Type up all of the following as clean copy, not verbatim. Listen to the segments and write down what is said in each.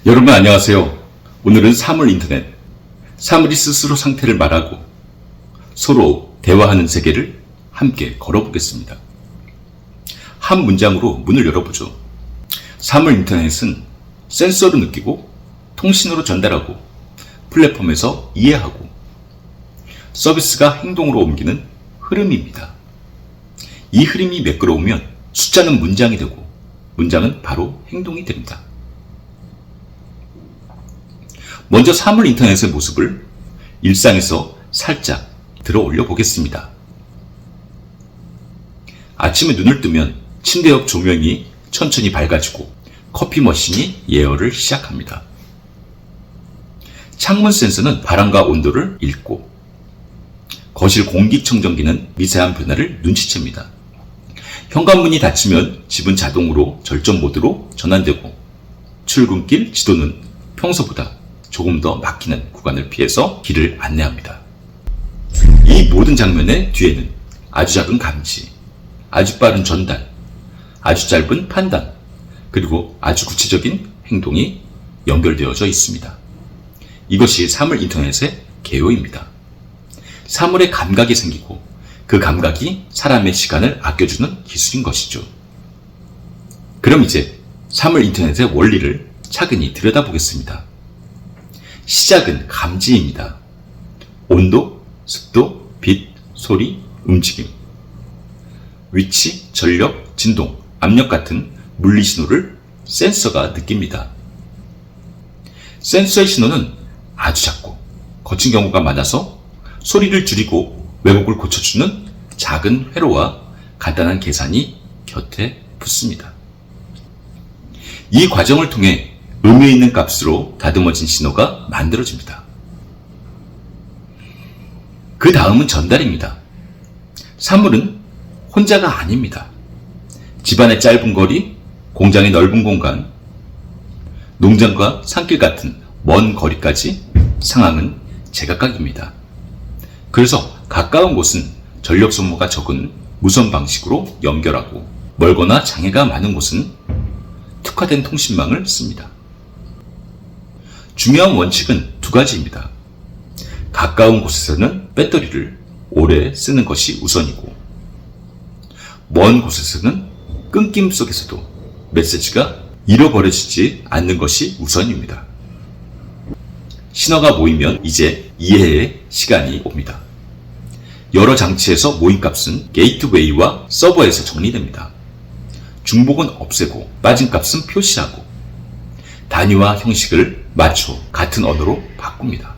여러분 안녕하세요. 오늘은 사물 인터넷, 사물이 스스로 상태를 말하고 서로 대화하는 세계를 함께 걸어보겠습니다. 한 문장으로 문을 열어보죠. 사물 인터넷은 센서로 느끼고 통신으로 전달하고 플랫폼에서 이해하고 서비스가 행동으로 옮기는 흐름입니다. 이 흐름이 매끄러우면 숫자는 문장이 되고 문장은 바로 행동이 됩니다. 먼저 사물 인터넷의 모습을 일상에서 살짝 들어 올려 보겠습니다. 아침에 눈을 뜨면 침대 옆 조명이 천천히 밝아지고 커피 머신이 예열을 시작합니다. 창문 센서는 바람과 온도를 읽고 거실 공기청정기는 미세한 변화를 눈치챕니다. 현관문이 닫히면 집은 자동으로 절전 모드로 전환되고 출근길 지도는 평소보다 조금 더 막히는 구간을 피해서 길을 안내합니다. 이 모든 장면의 뒤에는 아주 작은 감지, 아주 빠른 전달, 아주 짧은 판단, 그리고 아주 구체적인 행동이 연결되어져 있습니다. 이것이 사물 인터넷의 개요입니다. 사물의 감각이 생기고 그 감각이 사람의 시간을 아껴주는 기술인 것이죠. 그럼 이제 사물 인터넷의 원리를 차근히 들여다보겠습니다. 시작은 감지입니다. 온도, 습도, 빛, 소리, 움직임, 위치, 전력, 진동, 압력 같은 물리 신호를 센서가 느낍니다. 센서의 신호는 아주 작고 거친 경우가 많아서 소리를 줄이고 왜곡을 고쳐주는 작은 회로와 간단한 계산이 곁에 붙습니다. 이 과정을 통해 의미 있는 값으로 다듬어진 신호가 만들어집니다. 그 다음은 전달입니다. 사물은 혼자가 아닙니다. 집안의 짧은 거리, 공장의 넓은 공간, 농장과 산길 같은 먼 거리까지 상황은 제각각입니다. 그래서 가까운 곳은 전력 소모가 적은 무선 방식으로 연결하고 멀거나 장애가 많은 곳은 특화된 통신망을 씁니다. 중요한 원칙은 두 가지입니다. 가까운 곳에서는 배터리를 오래 쓰는 것이 우선이고 먼 곳에서는 끊김 속에서도 메시지가 잃어버려지지 않는 것이 우선입니다. 신호가 모이면 이제 이해의 시간이 옵니다. 여러 장치에서 모인 값은 게이트웨이와 서버에서 정리됩니다. 중복은 없애고 빠진 값은 표시하고 단위와 형식을 맞춰 같은 언어로 바꿉니다.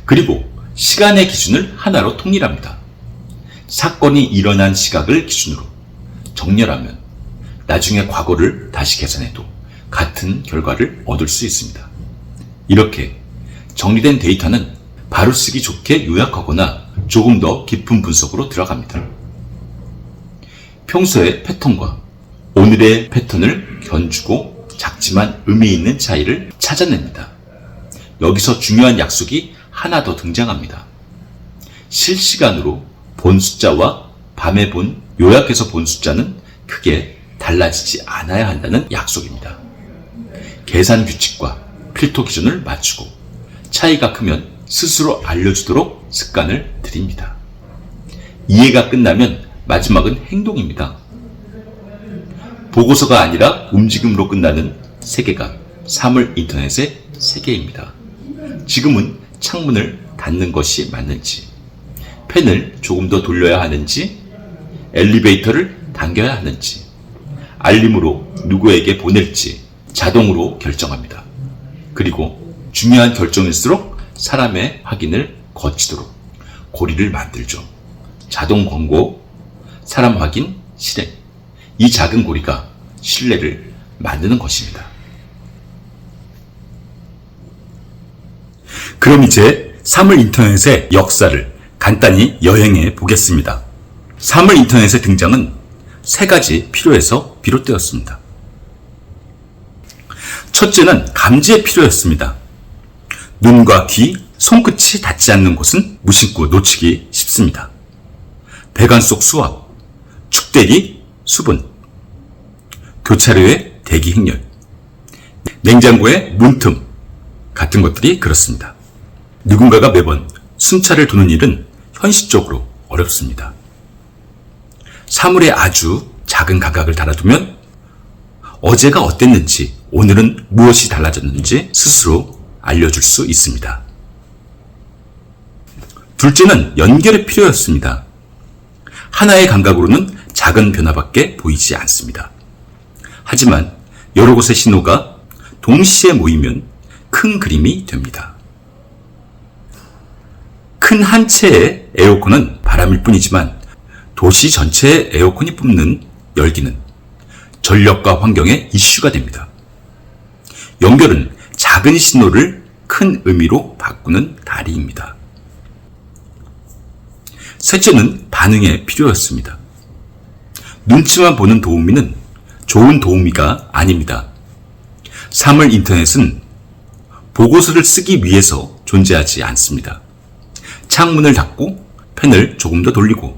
그리고 시간의 기준을 하나로 통일합니다. 사건이 일어난 시각을 기준으로 정렬하면 나중에 과거를 다시 계산해도 같은 결과를 얻을 수 있습니다. 이렇게 정리된 데이터는 바로 쓰기 좋게 요약하거나 조금 더 깊은 분석으로 들어갑니다. 평소의 패턴과 오늘의 패턴을 견주고 작지만 의미 있는 차이를 찾아냅니다. 여기서 중요한 약속이 하나 더 등장합니다. 실시간으로 본 숫자와 밤에 요약해서 본 숫자는 크게 달라지지 않아야 한다는 약속입니다. 계산 규칙과 필터 기준을 맞추고 차이가 크면 스스로 알려주도록 습관을 들입니다. 이해가 끝나면 마지막은 행동입니다. 보고서가 아니라 움직임으로 끝나는 세계가 사물 인터넷의 세계입니다. 지금은 창문을 닫는 것이 맞는지, 펜을 조금 더 돌려야 하는지, 엘리베이터를 당겨야 하는지, 알림으로 누구에게 보낼지 자동으로 결정합니다. 그리고 중요한 결정일수록 사람의 확인을 거치도록 고리를 만들죠. 자동 권고, 사람 확인, 실행. 이 작은 고리가 신뢰를 만드는 것입니다. 그럼 이제 사물 인터넷의 역사를 간단히 여행해 보겠습니다. 사물 인터넷의 등장은 세 가지 필요에서 비롯되었습니다. 첫째는 감지의 필요였습니다. 눈과 귀, 손끝이 닿지 않는 곳은 무심코 놓치기 쉽습니다. 배관 속 수압, 축대기, 수분, 교차로의 대기 행렬, 냉장고의 문틈 같은 것들이 그렇습니다. 누군가가 매번 순찰을 도는 일은 현실적으로 어렵습니다. 사물에 아주 작은 감각을 달아두면 어제가 어땠는지, 오늘은 무엇이 달라졌는지 스스로 알려줄 수 있습니다. 둘째는 연결의 필요였습니다. 하나의 감각으로는 작은 변화밖에 보이지 않습니다. 하지만 여러 곳의 신호가 동시에 모이면 큰 그림이 됩니다. 큰 한 채의 에어컨은 바람일 뿐이지만 도시 전체의 에어컨이 뿜는 열기는 전력과 환경의 이슈가 됩니다. 연결은 작은 신호를 큰 의미로 바꾸는 다리입니다. 셋째는 반응의 필요였습니다. 눈치만 보는 도우미는 좋은 도우미가 아닙니다. 사물 인터넷은 보고서를 쓰기 위해서 존재하지 않습니다. 창문을 닫고 팬을 조금 더 돌리고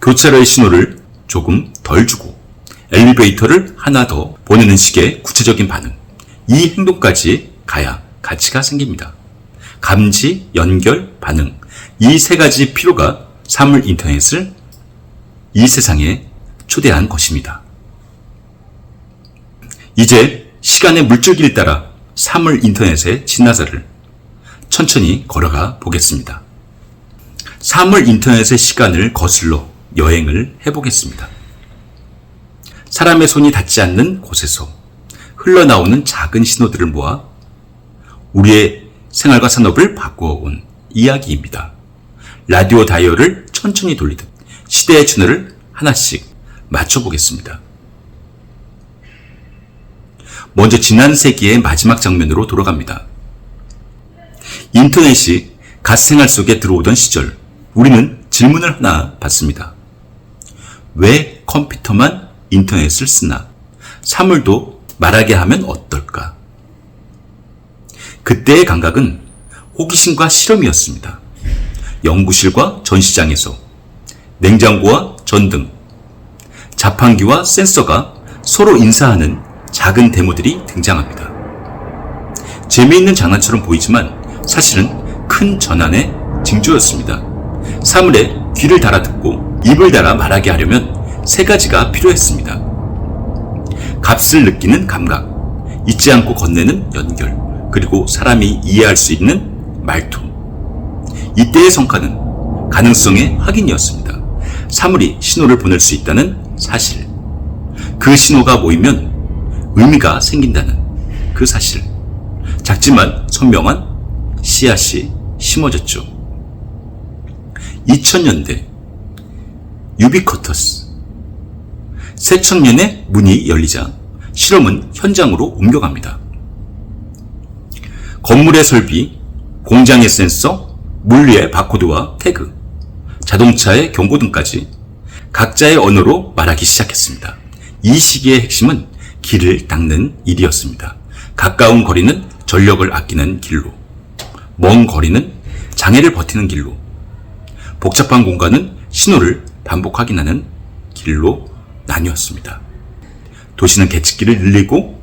교차로의 신호를 조금 덜 주고 엘리베이터를 하나 더 보내는 식의 구체적인 반응, 이 행동까지 가야 가치가 생깁니다. 감지, 연결, 반응, 이 세 가지 필요가 사물 인터넷을 이 세상에 초대한 것입니다. 이제 시간의 물줄기를 따라 사물 인터넷의 진나사를 천천히 걸어가 보겠습니다. 사물 인터넷의 시간을 거슬러 여행을 해보겠습니다. 사람의 손이 닿지 않는 곳에서 흘러나오는 작은 신호들을 모아 우리의 생활과 산업을 바꾸어온 이야기입니다. 라디오 다이얼을 천천히 돌리듯 시대의 채널을 하나씩 맞춰보겠습니다. 먼저 지난 세기의 마지막 장면으로 돌아갑니다. 인터넷이 갓 생활 속에 들어오던 시절, 우리는 질문을 하나 받습니다. 왜 컴퓨터만 인터넷을 쓰나? 사물도 말하게 하면 어떨까? 그때의 감각은 호기심과 실험이었습니다. 연구실과 전시장에서 냉장고와 전등, 자판기와 센서가 서로 인사하는 작은 데모들이 등장합니다. 재미있는 장난처럼 보이지만 사실은 큰 전환의 징조였습니다. 사물에 귀를 달아듣고 입을 달아 말하게 하려면 세 가지가 필요했습니다. 값을 느끼는 감각, 잊지 않고 건네는 연결, 그리고 사람이 이해할 수 있는 말투. 이때의 성과는 가능성의 확인이었습니다. 사물이 신호를 보낼 수 있다는 사실. 그 신호가 모이면 의미가 생긴다는 그 사실. 작지만 선명한 씨앗이 심어졌죠. 2000년대 유비쿼터스. 새청년의 문이 열리자 실험은 현장으로 옮겨갑니다. 건물의 설비, 공장의 센서, 물류의 바코드와 태그, 자동차의 경고등까지 각자의 언어로 말하기 시작했습니다. 이 시기의 핵심은 길을 닦는 일이었습니다. 가까운 거리는 전력을 아끼는 길로, 먼 거리는 장애를 버티는 길로, 복잡한 공간은 신호를 반복 확인하는 길로 나뉘었습니다. 도시는 계측기를 늘리고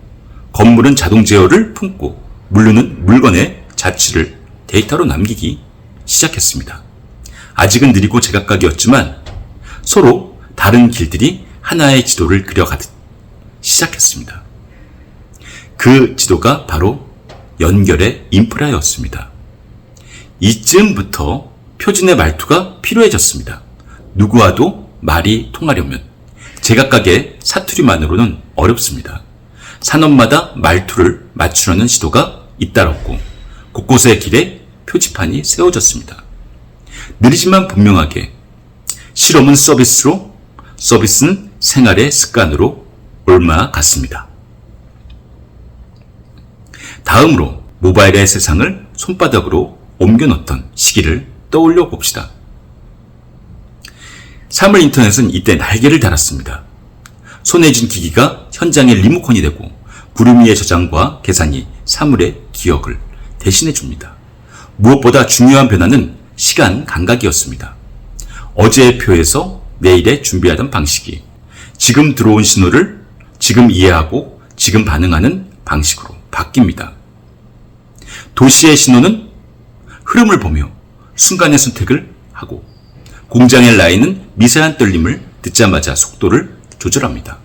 건물은 자동 제어를 품고 물류는 물건의 자취를 데이터로 남기기 시작했습니다. 아직은 느리고 제각각이었지만 서로 다른 길들이 하나의 지도를 그려가듯 시작했습니다. 그 지도가 바로 연결의 인프라였습니다. 이쯤부터 표준의 말투가 필요해졌습니다. 누구와도 말이 통하려면 제각각의 사투리만으로는 어렵습니다. 산업마다 말투를 맞추려는 시도가 잇따랐고 곳곳의 길에 표지판이 세워졌습니다. 느리지만 분명하게 실험은 서비스로, 서비스는 생활의 습관으로 옮아갔습니다. 다음으로 모바일의 세상을 손바닥으로 옮겨놓던 시기를 떠올려 봅시다. 사물 인터넷은 이때 날개를 달았습니다. 손에 쥔 기기가 현장의 리모컨이 되고 구름 위의 저장과 계산이 사물의 기억을 대신해 줍니다. 무엇보다 중요한 변화는 시간 감각이었습니다. 어제의 표에서 내일에 준비하던 방식이 지금 들어온 신호를 지금 이해하고 지금 반응하는 방식으로 바뀝니다. 도시의 신호는 흐름을 보며 순간의 선택을 하고 공장의 라인은 미세한 떨림을 듣자마자 속도를 조절합니다.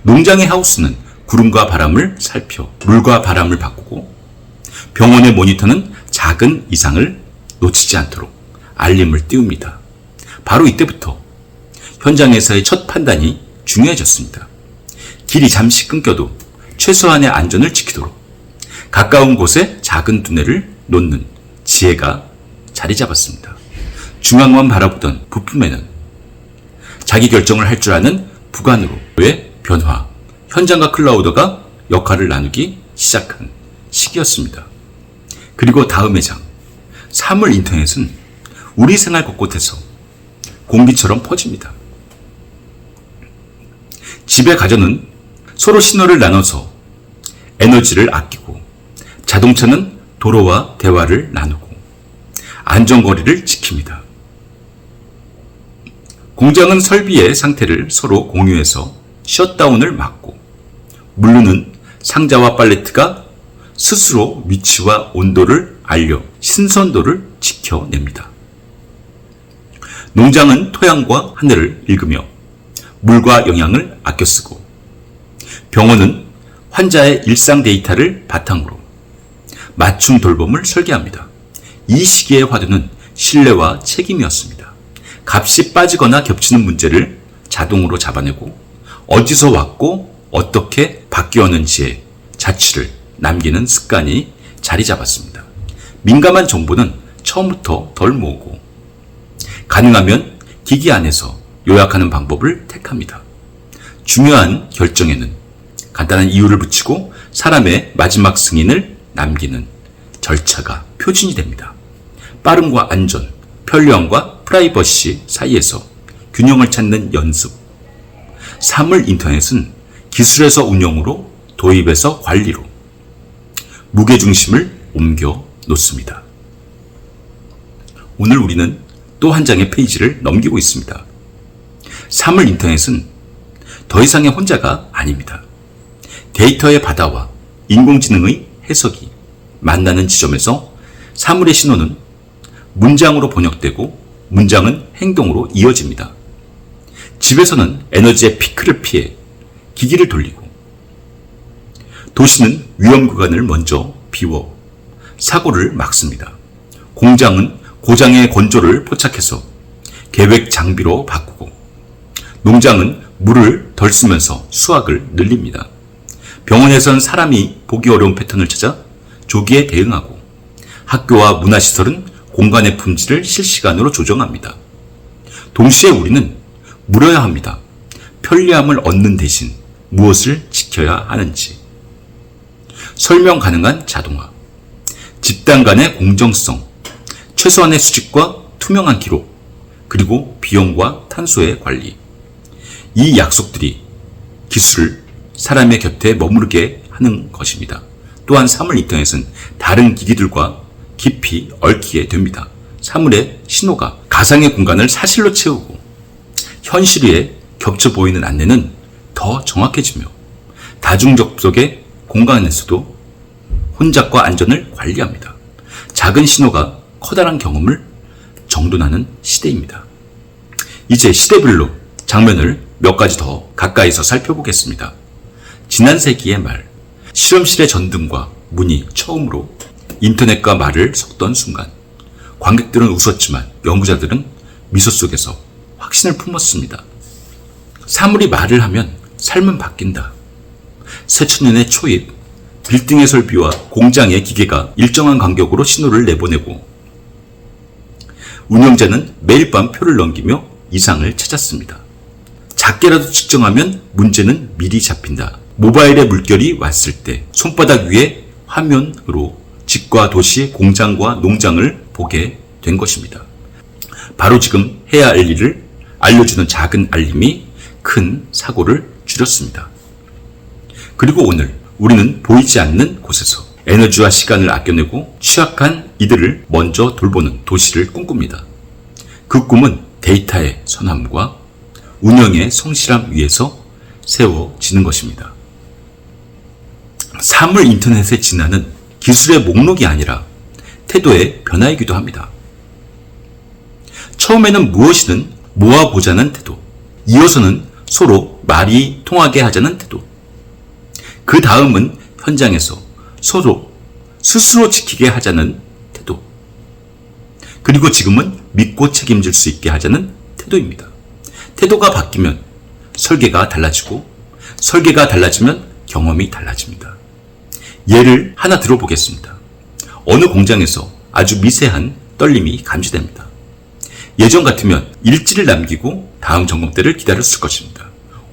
농장의 하우스는 구름과 바람을 살펴 물과 바람을 바꾸고 병원의 모니터는 작은 이상을 놓치지 않도록 알림을 띄웁니다. 바로 이때부터 현장에서의 첫 판단이 중요해졌습니다. 길이 잠시 끊겨도 최소한의 안전을 지키도록 가까운 곳에 작은 두뇌를 놓는 지혜가 자리 잡았습니다. 중앙만 바라보던 부품에는 자기 결정을 할 줄 아는 부관으로의 변화, 현장과 클라우드가 역할을 나누기 시작한 시기였습니다. 그리고 다음의 장, 사물 인터넷은 우리 생활 곳곳에서 공기처럼 퍼집니다. 집의 가전은 서로 신호를 나눠서 에너지를 아끼고 자동차는 도로와 대화를 나누고 안전거리를 지킵니다. 공장은 설비의 상태를 서로 공유해서 셧다운을 막고 물류는 상자와 팔레트가 스스로 위치와 온도를 알려 신선도를 지켜냅니다. 농장은 토양과 하늘을 읽으며 물과 영양을 아껴 쓰고 병원은 환자의 일상 데이터를 바탕으로 맞춤 돌봄을 설계합니다. 이 시기의 화두는 신뢰와 책임이었습니다. 값이 빠지거나 겹치는 문제를 자동으로 잡아내고 어디서 왔고 어떻게 바뀌었는지의 자취를 남기는 습관이 자리 잡았습니다. 민감한 정보는 처음부터 덜 모으고 가능하면 기기 안에서 요약하는 방법을 택합니다. 중요한 결정에는 간단한 이유를 붙이고 사람의 마지막 승인을 남기는 절차가 표준이 됩니다. 빠름과 안전, 편리함과 프라이버시 사이에서 균형을 찾는 연습. 사물 인터넷은 기술에서 운영으로, 도입에서 관리로 무게중심을 옮겨 놓습니다. 오늘 우리는 또 한 장의 페이지를 넘기고 있습니다. 사물 인터넷은 더 이상의 혼자가 아닙니다. 데이터의 바다와 인공지능의 해석이 만나는 지점에서 사물의 신호는 문장으로 번역되고 문장은 행동으로 이어집니다. 집에서는 에너지의 피크를 피해 기기를 돌리고 도시는 위험 구간을 먼저 비워 사고를 막습니다. 공장은 고장의 건조를 포착해서 계획 장비로 바꾸고 농장은 물을 덜 쓰면서 수확을 늘립니다. 병원에선 사람이 보기 어려운 패턴을 찾아 조기에 대응하고 학교와 문화시설은 공간의 품질을 실시간으로 조정합니다. 동시에 우리는 물어야 합니다. 편리함을 얻는 대신 무엇을 지켜야 하는지. 설명 가능한 자동화, 집단 간의 공정성, 최소한의 수직과 투명한 기록, 그리고 비용과 탄소의 관리. 이 약속들이 기술을 사람의 곁에 머무르게 하는 것입니다. 또한 사물 인터넷은 다른 기기들과 깊이 얽히게 됩니다. 사물의 신호가 가상의 공간을 사실로 채우고 현실 위에 겹쳐 보이는 안내는 더 정확해지며 다중 접속의 공간에서도 혼잡과 안전을 관리합니다. 작은 신호가 커다란 경험을 정돈하는 시대입니다. 이제 시대별로 장면을 몇 가지 더 가까이서 살펴보겠습니다. 지난 세기의 말, 실험실의 전등과 문이 처음으로 인터넷과 말을 섞던 순간 관객들은 웃었지만 연구자들은 미소 속에서 확신을 품었습니다. 사물이 말을 하면 삶은 바뀐다. 새천년의 초입, 빌딩의 설비와 공장의 기계가 일정한 간격으로 신호를 내보내고 운영자는 매일 밤 표를 넘기며 이상을 찾았습니다. 작게라도 측정하면 문제는 미리 잡힌다. 모바일의 물결이 왔을 때 손바닥 위에 화면으로 집과 도시, 공장과 농장을 보게 된 것입니다. 바로 지금 해야 할 일을 알려주는 작은 알림이 큰 사고를 줄였습니다. 그리고 오늘 우리는 보이지 않는 곳에서 에너지와 시간을 아껴내고 취약한 이들을 먼저 돌보는 도시를 꿈꿉니다. 그 꿈은 데이터의 선함과 운영의 성실함 위에서 세워지는 것입니다. 사물 인터넷의 진화는 기술의 목록이 아니라 태도의 변화이기도 합니다. 처음에는 무엇이든 모아보자는 태도, 이어서는 서로 말이 통하게 하자는 태도, 그 다음은 현장에서 서로 스스로 지키게 하자는 태도, 그리고 지금은 믿고 책임질 수 있게 하자는 태도입니다. 태도가 바뀌면 설계가 달라지고, 설계가 달라지면 경험이 달라집니다. 예를 하나 들어보겠습니다. 어느 공장에서 아주 미세한 떨림이 감지됩니다. 예전 같으면 일지를 남기고 다음 점검 때를 기다렸을 것입니다.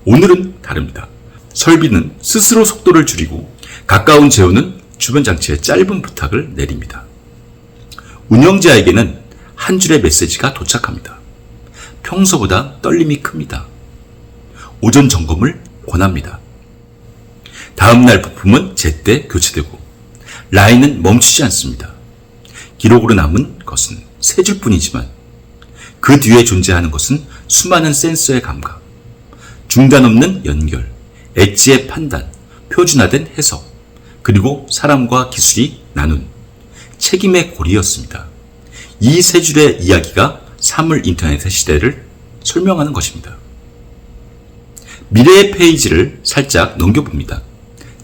오늘은 다릅니다. 설비는 스스로 속도를 줄이고 가까운 제어는 주변 장치에 짧은 부탁을 내립니다. 운영자에게는 한 줄의 메시지가 도착합니다. 평소보다 떨림이 큽니다. 오전 점검을 권합니다. 다음날 부품은 제때 교체되고 라인은 멈추지 않습니다. 기록으로 남은 것은 세 줄뿐이지만 그 뒤에 존재하는 것은 수많은 센서의 감각, 중단 없는 연결, 엣지의 판단, 표준화된 해석, 그리고 사람과 기술이 나눈 책임의 고리였습니다. 이 세 줄의 이야기가 사물 인터넷의 시대를 설명하는 것입니다. 미래의 페이지를 살짝 넘겨봅니다.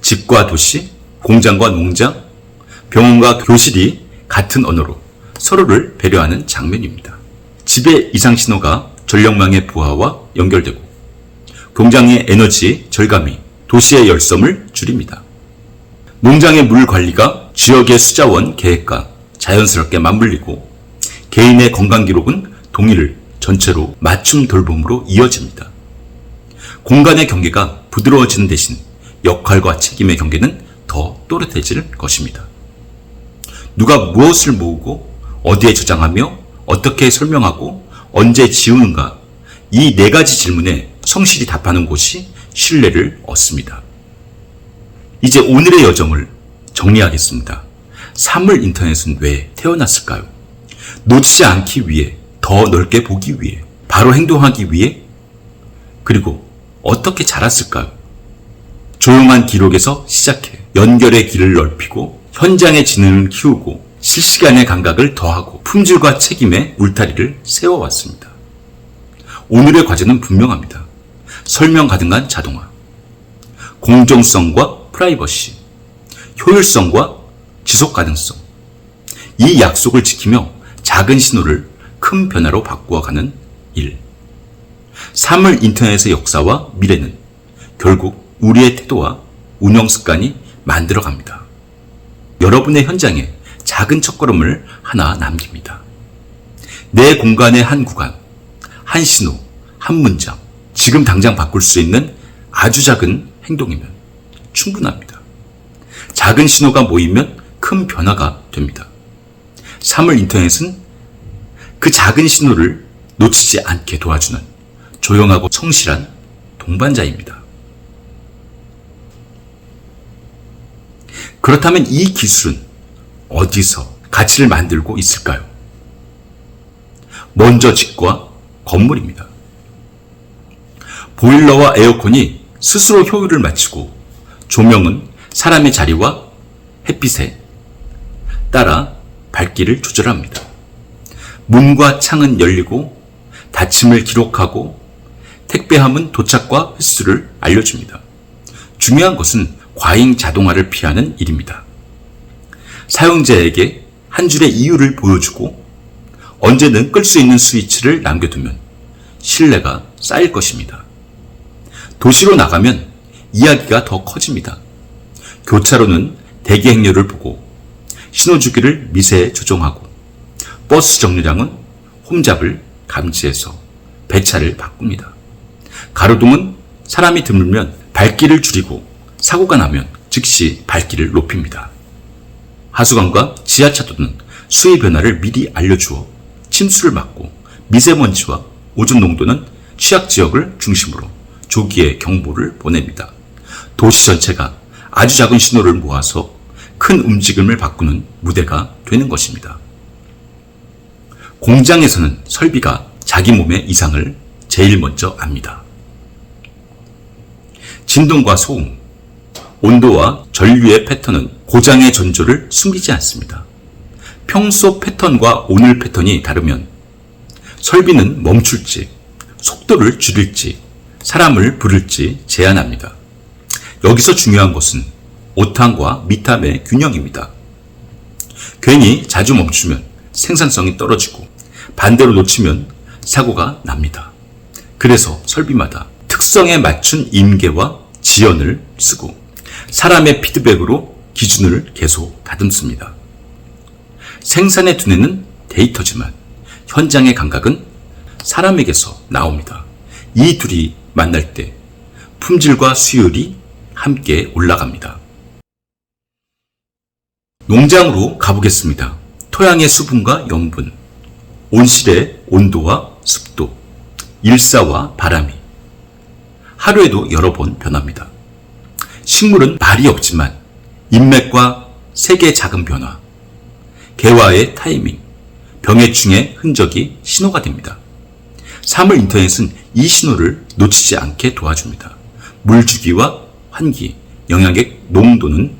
집과 도시, 공장과 농장, 병원과 교실이 같은 언어로 서로를 배려하는 장면입니다. 집의 이상 신호가 전력망의 부하와 연결되고 공장의 에너지 절감이 도시의 열섬을 줄입니다. 농장의 물 관리가 지역의 수자원 계획과 자연스럽게 맞물리고 개인의 건강 기록은 동의를 전체로 맞춤 돌봄으로 이어집니다. 공간의 경계가 부드러워지는 대신 역할과 책임의 경계는 더 또렷해질 것입니다. 누가 무엇을 모으고 어디에 저장하며 어떻게 설명하고 언제 지우는가, 이 네 가지 질문에 성실히 답하는 곳이 신뢰를 얻습니다. 이제 오늘의 여정을 정리하겠습니다. 사물 인터넷은 왜 태어났을까요? 놓치지 않기 위해, 더 넓게 보기 위해, 바로 행동하기 위해, 그리고 어떻게 자랐을까요? 조용한 기록에서 시작해 연결의 길을 넓히고 현장의 지능을 키우고 실시간의 감각을 더하고 품질과 책임의 울타리를 세워왔습니다. 오늘의 과제는 분명합니다. 설명 가능한 자동화, 공정성과 프라이버시, 효율성과 지속 가능성, 이 약속을 지키며 작은 신호를 큰 변화로 바꾸어가는 일. 사물 인터넷의 역사와 미래는 결국 우리의 태도와 운영 습관이 만들어갑니다. 여러분의 현장에 작은 첫걸음을 하나 남깁니다. 내 공간의 한 구간, 한 신호, 한 문장, 지금 당장 바꿀 수 있는 아주 작은 행동이면 충분합니다. 작은 신호가 모이면 큰 변화가 됩니다. 사물 인터넷은 그 작은 신호를 놓치지 않게 도와주는 조용하고 성실한 동반자입니다. 그렇다면 이 기술은 어디서 가치를 만들고 있을까요? 먼저 집과 건물입니다. 보일러와 에어컨이 스스로 효율을 맞추고 조명은 사람의 자리와 햇빛에 따라 밝기를 조절합니다. 문과 창은 열리고 닫힘을 기록하고 택배함은 도착과 횟수를 알려줍니다. 중요한 것은 과잉 자동화를 피하는 일입니다. 사용자에게 한 줄의 이유를 보여주고 언제든 끌 수 있는 스위치를 남겨두면 신뢰가 쌓일 것입니다. 도시로 나가면 이야기가 더 커집니다. 교차로는 대기 행렬을 보고 신호주기를 미세 조정하고 버스 정류장은 홈잡을 감지해서 배차를 바꿉니다. 가로등은 사람이 드물면 밝기를 줄이고 사고가 나면 즉시 밝기를 높입니다. 하수관과 지하차도는 수위 변화를 미리 알려주어 침수를 막고 미세먼지와 오존 농도는 취약 지역을 중심으로 조기에 경보를 보냅니다. 도시 전체가 아주 작은 신호를 모아서 큰 움직임을 바꾸는 무대가 되는 것입니다. 공장에서는 설비가 자기 몸의 이상을 제일 먼저 압니다. 진동과 소음, 온도와 전류의 패턴은 고장의 전조를 숨기지 않습니다. 평소 패턴과 오늘 패턴이 다르면 설비는 멈출지, 속도를 줄일지, 사람을 부를지 제한합니다. 여기서 중요한 것은 오탄과 미탐의 균형입니다. 괜히 자주 멈추면 생산성이 떨어지고 반대로 놓치면 사고가 납니다. 그래서 설비마다 특성에 맞춘 임계와 지연을 쓰고 사람의 피드백으로 기준을 계속 다듬습니다. 생산의 두뇌는 데이터지만 현장의 감각은 사람에게서 나옵니다. 이 둘이 만날 때 품질과 수율이 함께 올라갑니다. 농장으로 가보겠습니다. 토양의 수분과 염분, 온실의 온도와 습도, 일사와 바람이 하루에도 여러 번 변합니다. 식물은 말이 없지만 인맥과 색의 작은 변화, 개화의 타이밍, 병해충의 흔적이 신호가 됩니다. 사물 인터넷은 이 신호를 놓치지 않게 도와줍니다. 물주기와 환기, 영양액 농도는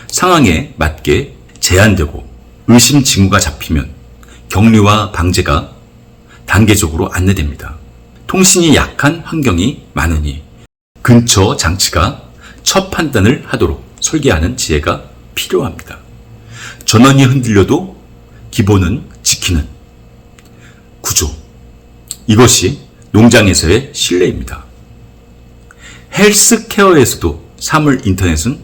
상황에 맞게 제한되고 의심 징후가 잡히면 격리와 방제가 단계적으로 안내됩니다. 통신이 약한 환경이 많으니 근처 장치가 첫 판단을 하도록 설계하는 지혜가 필요합니다. 전원이 흔들려도 기본은 지키는 구조. 이것이 농장에서의 신뢰입니다. 헬스케어에서도 사물 인터넷은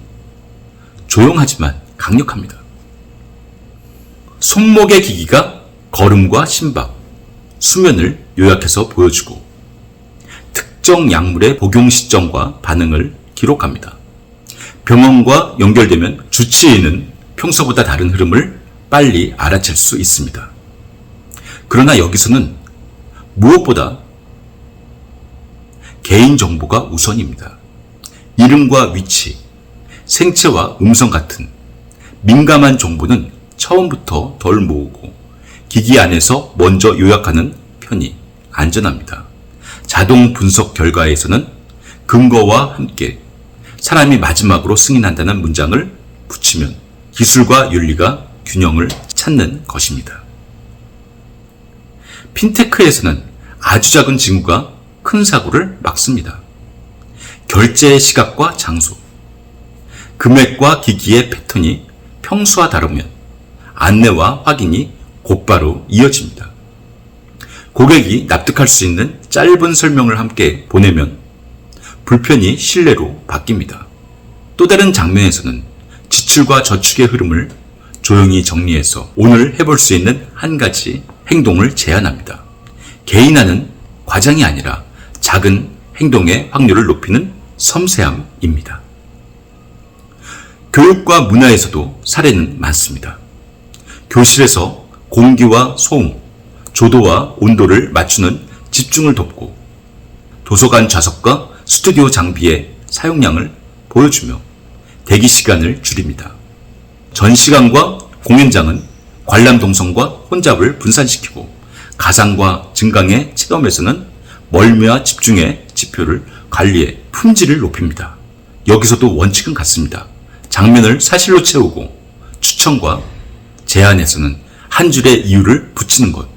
조용하지만 강력합니다. 손목의 기기가 걸음과 심박, 수면을 요약해서 보여주고 특정 약물의 복용 시점과 반응을 기록합니다. 병원과 연결되면 주치의는 평소보다 다른 흐름을 빨리 알아챌 수 있습니다. 그러나 여기서는 무엇보다 개인정보가 우선입니다. 이름과 위치, 생체와 음성 같은 민감한 정보는 처음부터 덜 모으고 기기 안에서 먼저 요약하는 편이 안전합니다. 자동 분석 결과에서는 근거와 함께 사람이 마지막으로 승인한다는 문장을 붙이면 기술과 윤리가 균형을 찾는 것입니다. 핀테크에서는 아주 작은 징후가 큰 사고를 막습니다. 결제의 시각과 장소, 금액과 기기의 패턴이 평소와 다르면 안내와 확인이 곧바로 이어집니다. 고객이 납득할 수 있는 짧은 설명을 함께 보내면 불편이 신뢰로 바뀝니다. 또 다른 장면에서는 지출과 저축의 흐름을 조용히 정리해서 오늘 해볼 수 있는 한 가지 행동을 제안합니다. 개인화는 과장이 아니라 작은 행동의 확률을 높이는 섬세함입니다. 교육과 문화에서도 사례는 많습니다. 교실에서 공기와 소음, 조도와 온도를 맞추는 집중을 돕고 도서관 좌석과 스튜디오 장비의 사용량을 보여주며 대기 시간을 줄입니다. 전시관과 공연장은 관람 동선과 혼잡을 분산시키고 가상과 증강의 체험에서는 멀미와 집중의 지표를 관리해 품질을 높입니다. 여기서도 원칙은 같습니다. 장면을 사실로 채우고 추천과 제안에서는 한 줄의 이유를 붙이는 것.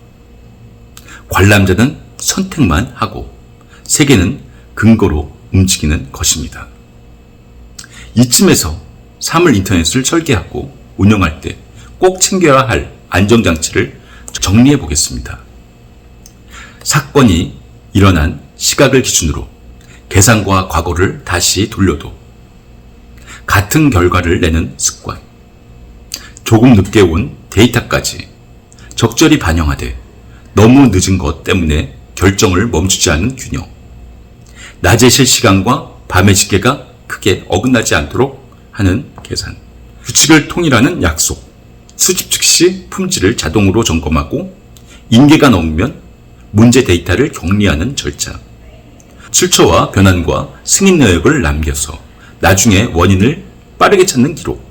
관람자는 선택만 하고 세계는 근거로 움직이는 것입니다. 이쯤에서 사물 인터넷을 설계하고 운영할 때 꼭 챙겨야 할 안전장치를 정리해 보겠습니다. 사건이 일어난 시각을 기준으로 계산과 과거를 다시 돌려도 같은 결과를 내는 습관, 조금 늦게 온 데이터까지 적절히 반영하되 너무 늦은 것 때문에 결정을 멈추지 않는 균형, 낮의 실시간과 밤의 시계가 크게 어긋나지 않도록 하는 계산, 규칙을 통일하는 약속, 수집 즉시 품질을 자동으로 점검하고 인계가 넘으면 문제 데이터를 격리하는 절차, 출처와 변환과 승인 내역을 남겨서 나중에 원인을 빠르게 찾는 기록,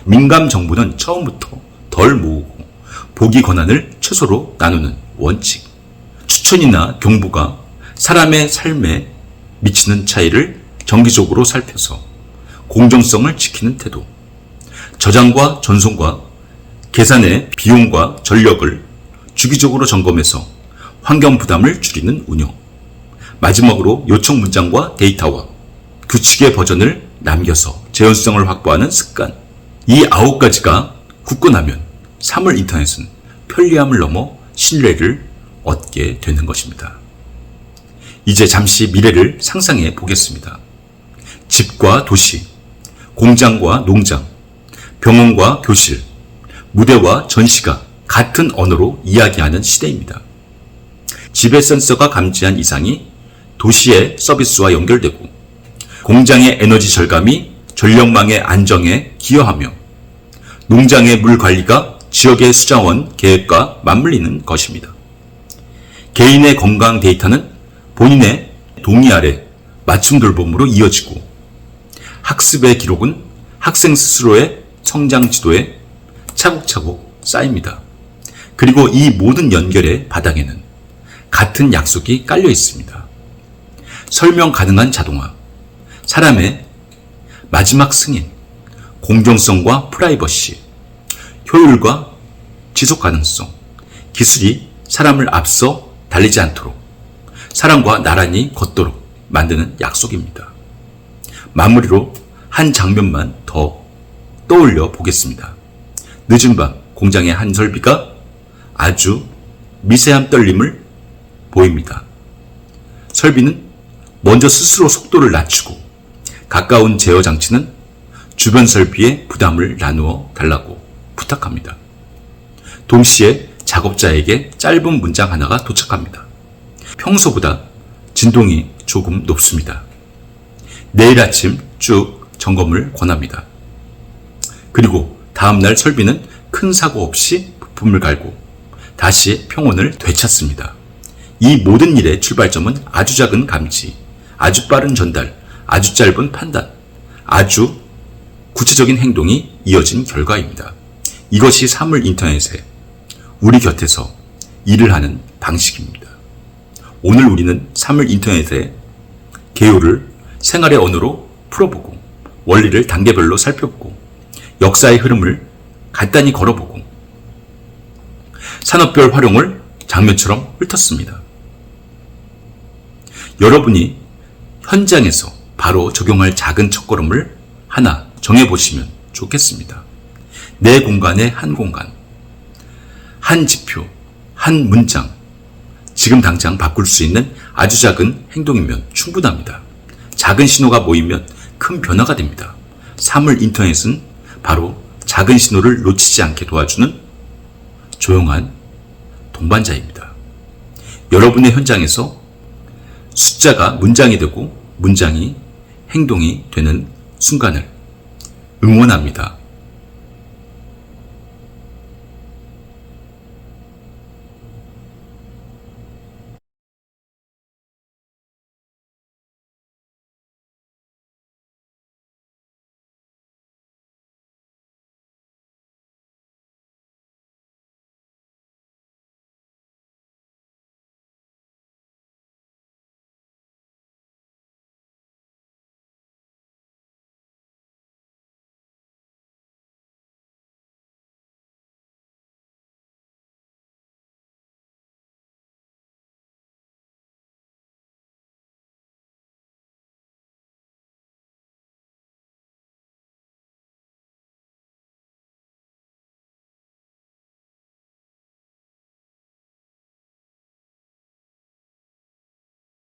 민감 정보는 처음부터 덜 모으고 보기 권한을 최소로 나누는 원칙, 추천이나 경보가 사람의 삶에 미치는 차이를 정기적으로 살펴서 공정성을 지키는 태도, 저장과 전송과 계산의 비용과 전력을 주기적으로 점검해서 환경 부담을 줄이는 운영, 마지막으로 요청 문장과 데이터와 규칙의 버전을 남겨서 재현성을 확보하는 습관. 이 9가지가 굳건하면 사물 인터넷은 편리함을 넘어 신뢰를 얻게 되는 것입니다. 이제 잠시 미래를 상상해 보겠습니다. 집과 도시, 공장과 농장, 병원과 교실, 무대와 전시가 같은 언어로 이야기하는 시대입니다. 집의 센서가 감지한 이상이 도시의 서비스와 연결되고, 공장의 에너지 절감이 전력망의 안정에 기여하며, 농장의 물 관리가 지역의 수자원 계획과 맞물리는 것입니다. 개인의 건강 데이터는 본인의 동의 아래 맞춤 돌봄으로 이어지고, 학습의 기록은 학생 스스로의 성장 지도에 차곡차곡 쌓입니다. 그리고 이 모든 연결의 바닥에는 같은 약속이 깔려 있습니다. 설명 가능한 자동화, 사람의 마지막 승인, 공정성과 프라이버시, 효율과 지속 가능성, 기술이 사람을 앞서 달리지 않도록, 사람과 나란히 걷도록 만드는 약속입니다. 마무리로 한 장면만 더 떠올려 보겠습니다. 늦은 밤 공장의 한 설비가 아주 미세한 떨림을 보입니다. 설비는 먼저 스스로 속도를 낮추고, 가까운 제어 장치는 주변 설비에 부담을 나누어 달라고 부탁합니다. 동시에 작업자에게 짧은 문장 하나가 도착합니다. 평소보다 진동이 조금 높습니다. 내일 아침 쭉 점검을 권합니다. 그리고 다음날 설비는 큰 사고 없이 부품을 갈고 다시 평온을 되찾습니다. 이 모든 일의 출발점은 아주 작은 감지, 아주 빠른 전달, 아주 짧은 판단, 아주 구체적인 행동이 이어진 결과입니다. 이것이 사물 인터넷의 우리 곁에서 일을 하는 방식입니다. 오늘 우리는 사물 인터넷의 개요를 생활의 언어로 풀어보고, 원리를 단계별로 살펴보고, 역사의 흐름을 간단히 걸어보고, 산업별 활용을 장면처럼 훑었습니다. 여러분이 현장에서 바로 적용할 작은 첫걸음을 하나 정해보시면 좋겠습니다. 내 공간의 한 공간, 한 지표, 한 문장, 지금 당장 바꿀 수 있는 아주 작은 행동이면 충분합니다. 작은 신호가 모이면 큰 변화가 됩니다. 사물 인터넷은 바로 작은 신호를 놓치지 않게 도와주는 조용한 동반자입니다. 여러분의 현장에서 숫자가 문장이 되고 문장이 행동이 되는 순간을 응원합니다.